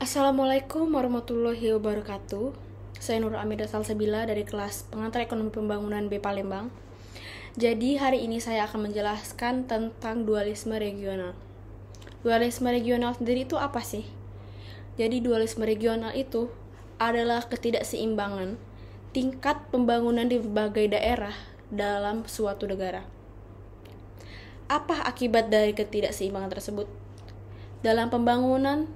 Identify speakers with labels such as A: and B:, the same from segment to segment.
A: Assalamualaikum warahmatullahi wabarakatuh. Saya Nur Amida Salsabila dari kelas Pengantar Ekonomi Pembangunan B Palembang. Jadi hari ini saya akan menjelaskan tentang dualisme regional. Dualisme regional sendiri itu apa sih? Jadi dualisme regional itu adalah ketidakseimbangan tingkat pembangunan di berbagai daerah dalam suatu negara. Apa akibat dari ketidakseimbangan tersebut? Dalam pembangunan,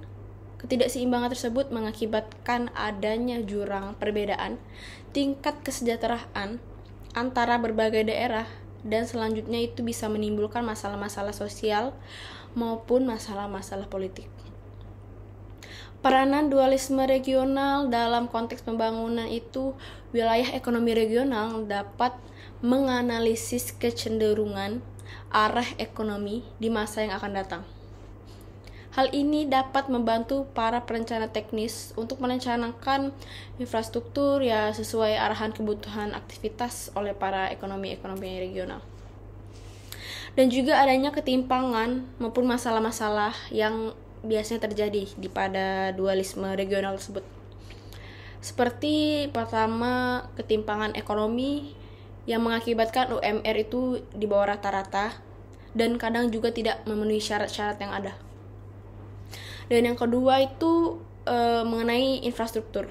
A: ketidakseimbangan tersebut mengakibatkan adanya jurang perbedaan tingkat kesejahteraan antara berbagai daerah, dan selanjutnya itu bisa menimbulkan masalah-masalah sosial maupun masalah-masalah politik. Peranan dualisme regional dalam konteks pembangunan itu, wilayah ekonomi regional dapat menganalisis kecenderungan arah ekonomi di masa yang akan datang. Hal ini dapat membantu para perencana teknis untuk merencanakan infrastruktur sesuai arahan kebutuhan aktivitas oleh para ekonomi regional. Dan juga adanya ketimpangan maupun masalah-masalah yang biasanya terjadi pada dualisme regional tersebut. Seperti pertama, ketimpangan ekonomi yang mengakibatkan UMR itu di bawah rata-rata dan kadang juga tidak memenuhi syarat-syarat yang ada. Dan yang kedua itu mengenai infrastruktur.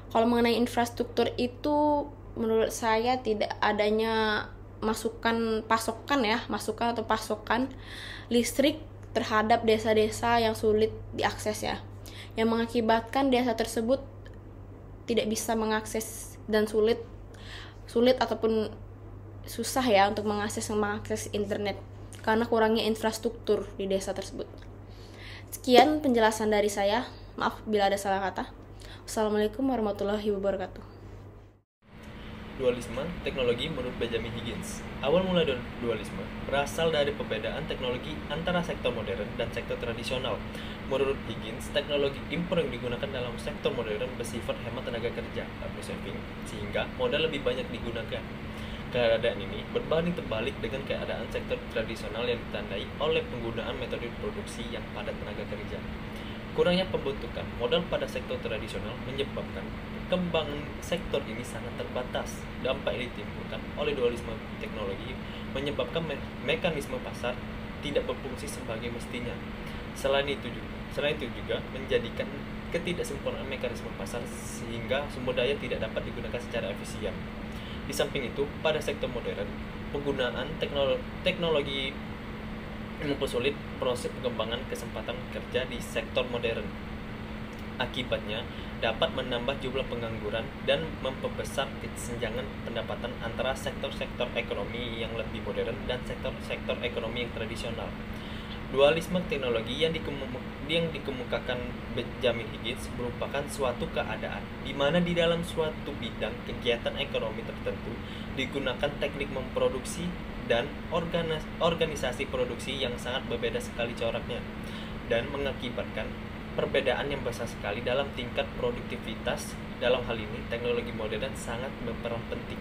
A: Kalau mengenai infrastruktur itu menurut saya tidak adanya masukan atau pasokan listrik terhadap desa-desa yang sulit diakses yang mengakibatkan desa tersebut tidak bisa mengakses dan sulit ataupun susah untuk mengakses internet karena kurangnya infrastruktur di desa tersebut. Sekian penjelasan dari saya. Maaf bila ada salah kata. Wassalamualaikum warahmatullahi wabarakatuh.
B: Dualisme teknologi menurut Benjamin Higgins. Awal mula dualisme berasal dari perbedaan teknologi antara sektor modern dan sektor tradisional. Menurut Higgins, teknologi impor yang digunakan dalam sektor modern bersifat hemat tenaga kerja atau saving, sehingga modal lebih banyak digunakan. Keadaan ini berbanding terbalik dengan keadaan sektor tradisional yang ditandai oleh penggunaan metode produksi yang padat tenaga kerja. Kurangnya pembentukan modal pada sektor tradisional menyebabkan perkembangan sektor ini sangat terbatas. Dampak yang ditimbulkan oleh dualisme teknologi menyebabkan mekanisme pasar tidak berfungsi sebagai mestinya. Selain itu juga menjadikan ketidaksempurnaan mekanisme pasar sehingga sumber daya tidak dapat digunakan secara efisien. Di samping itu, pada sektor modern, penggunaan teknologi mempersulit proses pengembangan kesempatan kerja di sektor modern. Akibatnya, dapat menambah jumlah pengangguran dan memperbesar kesenjangan pendapatan antara sektor-sektor ekonomi yang lebih modern dan sektor-sektor ekonomi yang tradisional. Dualisme teknologi yang dikemukakan Benjamin Higgins merupakan suatu keadaan di mana di dalam suatu bidang kegiatan ekonomi tertentu digunakan teknik memproduksi dan organisasi produksi yang sangat berbeda sekali coraknya, dan mengakibatkan perbedaan yang besar sekali dalam tingkat produktivitas. Dalam hal ini, teknologi modern sangat berperan penting.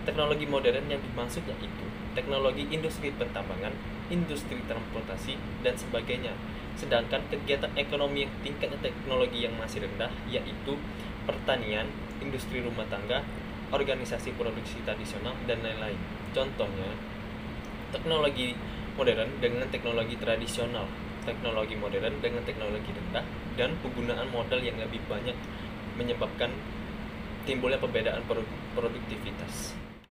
B: Teknologi modern yang dimaksud yaitu teknologi industri pertambangan, industri transportasi, dan sebagainya. Sedangkan kegiatan ekonomi yang tingkat teknologi yang masih rendah yaitu pertanian, industri rumah tangga, organisasi produksi tradisional, dan lain-lain. Contohnya, teknologi modern dengan teknologi tradisional, teknologi modern dengan teknologi rendah, dan penggunaan modal yang lebih banyak menyebabkan timbulnya perbedaan produktivitas.